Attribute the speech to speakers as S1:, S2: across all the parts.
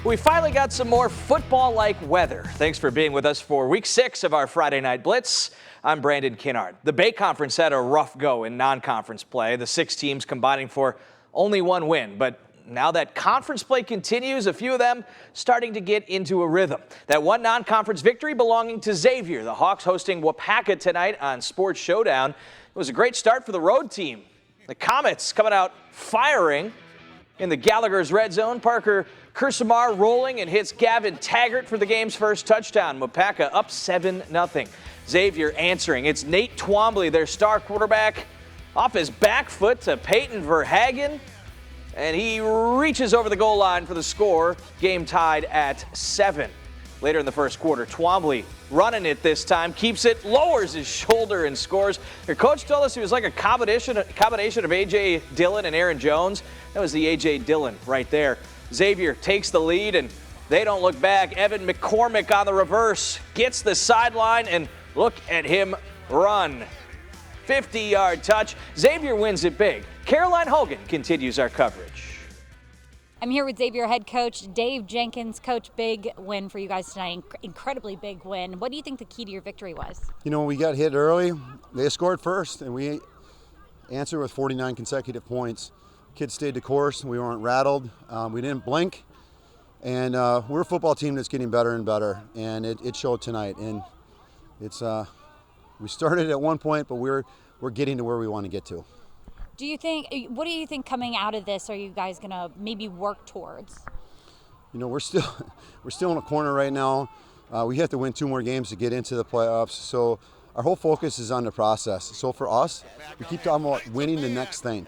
S1: We finally got some more football-like weather. Thanks for being with us for week 6 of our Friday Night Blitz. I'm Brandon Kinnard. The Bay Conference had a rough go in non-conference play, the 6 teams combining for only 1 win. But now that conference play continues, a few of them starting to get into a rhythm. That one non-conference victory belonging to Xavier. The Hawks hosting Waupaca tonight on Sports Showdown. It was a great start for the road team. The Comets coming out firing in the Gallagher's red zone. Parker Kursamar rolling and hits Gavin Taggart for the game's first touchdown. Waupaca up 7-0. Xavier answering. It's Nate Twombly, their star quarterback, off his back foot to Peyton Verhagen, and he reaches over the goal line for the score. Game tied at 7. Later in the first quarter, Twombly running it this time, keeps it, lowers his shoulder and scores. Their coach told us he was like a combination of A.J. Dillon and Aaron Jones. That was the A.J. Dillon right there. Xavier takes the lead, and they don't look back. Evan McCormick on the reverse gets the sideline, and look at him run. 50-yard touch. Xavier wins it big. Caroline Hogan continues our coverage.
S2: I'm here with Xavier head coach Dave Jenkins. Coach, big win for you guys tonight, incredibly big win. What do you think the key to your victory was?
S3: You know, we got hit early. They scored first, and we answered with 49 consecutive points. Kids stayed the course. We weren't rattled. We didn't blink. And we're a football team that's getting better and better, and it showed tonight. And it's we started at one point, but we're getting to where we want to get to.
S2: What do you think coming out of this are you guys going to maybe work towards?
S3: You know, we're still in a corner right now. We have to win 2 more games to get into the playoffs. So our whole focus is on the process. So for us, we keep talking about winning the next thing.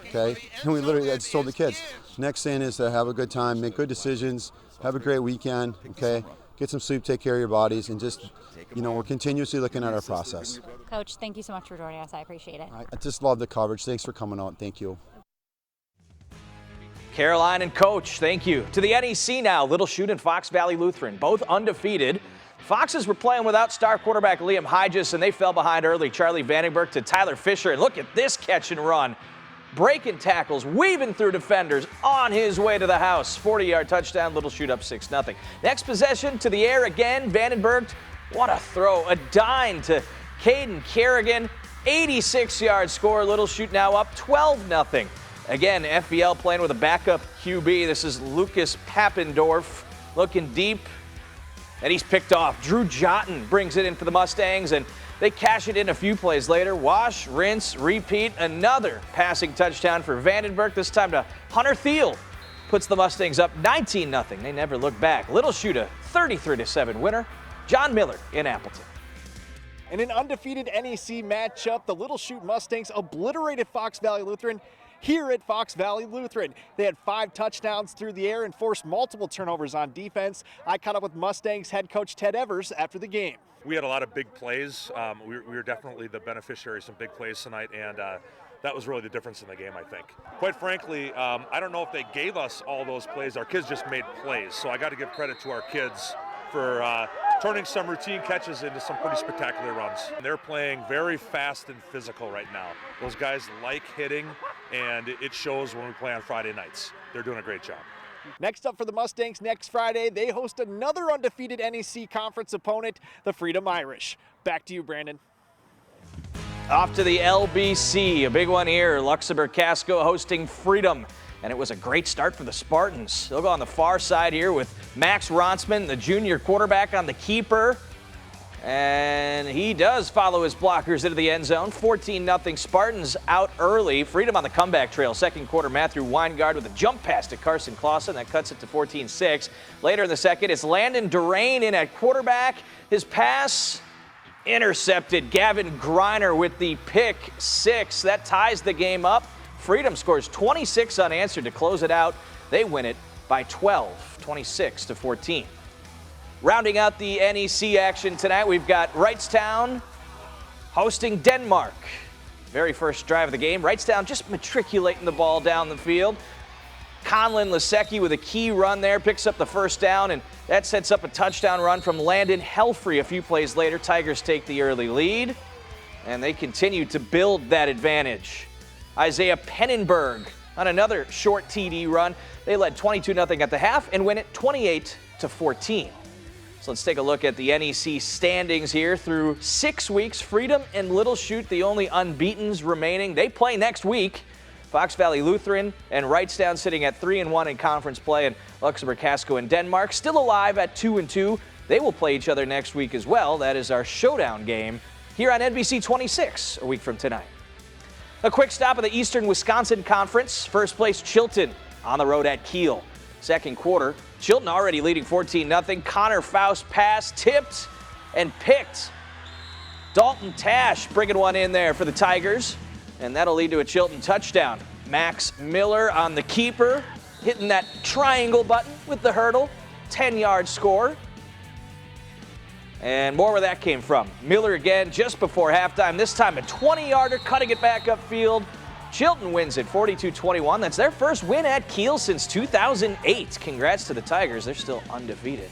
S3: Okay, and we literally, I just told the kids, next thing is to have a good time, make good decisions, have a great weekend, okay, get some sleep, take care of your bodies, and just, you know, we're continuously looking at our process.
S2: Coach, thank you so much for joining us. I appreciate it.
S3: I just love the coverage. Thanks for coming out. Thank you.
S1: Caroline and Coach, thank you. To the NEC now, Little Chute and Fox Valley Lutheran, both undefeated. Foxes were playing without star quarterback Liam Hygis, and they fell behind early. Charlie Vandenberg to Tyler Fisher, and look at this catch and run. Breaking tackles, weaving through defenders, on his way to the house. 40-yard touchdown, Little Chute up 6-0. Next possession to the air again. Vandenberg, what a throw. A dime to Caden Kerrigan. 86-yard score. Little Chute now up 12-0. Again, FVL playing with a backup QB. This is Lucas Pappendorf looking deep, and he's picked off. Drew Jotten brings it in for the Mustangs, and they cash it in a few plays later. Wash, rinse, repeat. Another passing touchdown for Vandenberg, this time to Hunter Thiel. Puts the Mustangs up 19-0. They never look back. Little Chute, a 33-7 winner. John Miller in Appleton.
S4: In an undefeated NEC matchup, the Little Chute Mustangs obliterated Fox Valley Lutheran here at Fox Valley Lutheran. They had 5 touchdowns through the air and forced multiple turnovers on defense. I caught up with Mustangs head coach Ted Evers after the game.
S5: We had a lot of big plays. We were definitely the beneficiaries of some big plays tonight, and that was really the difference in the game, I think. Quite frankly, I don't know if they gave us all those plays. Our kids just made plays, so I got to give credit to our kids for turning some routine catches into some pretty spectacular runs. They're playing very fast and physical right now. Those guys like hitting, and it shows when we play on Friday nights. They're doing a great job.
S4: Next up for the Mustangs next Friday, they host another undefeated NEC conference opponent, the Freedom Irish. Back to you, Brandon.
S1: Off to the LBC, a big one here. Luxemburg Casco hosting Freedom. And it was a great start for the Spartans. They'll go on the far side here with Max Ronsman, the junior quarterback, on the keeper. And he does follow his blockers into the end zone. 14-0 Spartans out early. Freedom on the comeback trail. Second quarter, Matthew Weingard with a jump pass to Carson Clausen. That cuts it to 14-6. Later in the second, it's Landon Durain in at quarterback. His pass intercepted. Gavin Greiner with the pick 6. That ties the game up. Freedom scores 26 unanswered to close it out. They win it by 12, 26-14. Rounding out the NEC action tonight, we've got Wrightstown hosting Denmark. Very first drive of the game. Wrightstown just matriculating the ball down the field. Conlon Lasecki with a key run there, picks up the first down, and that sets up a touchdown run from Landon Helfrey a few plays later. Tigers take the early lead, and they continue to build that advantage. Isaiah Pennenberg on another short TD run. They led 22-0 at the half and win it 28-14. So let's take a look at the NEC standings here through 6 weeks. Freedom and Little Chute, the only unbeatens remaining. They play next week. Fox Valley Lutheran and Wrightstown sitting at 3-1 in conference play, and Luxemburg, Casco, and Denmark still alive at 2-2. They will play each other next week as well. That is our showdown game here on NBC 26 a week from tonight. A quick stop at the Eastern Wisconsin Conference. First place Chilton on the road at Kiel. Second quarter, Chilton already leading 14-0. Connor Faust pass tipped and picked. Dalton Tash bringing one in there for the Tigers, and that'll lead to a Chilton touchdown. Max Miller on the keeper, hitting that triangle button with the hurdle. 10-yard score. And more where that came from. Miller again just before halftime, this time a 20-yarder, cutting it back upfield. Chilton wins it 42-21. That's their first win at Kiel since 2008. Congrats to the Tigers. They're still undefeated.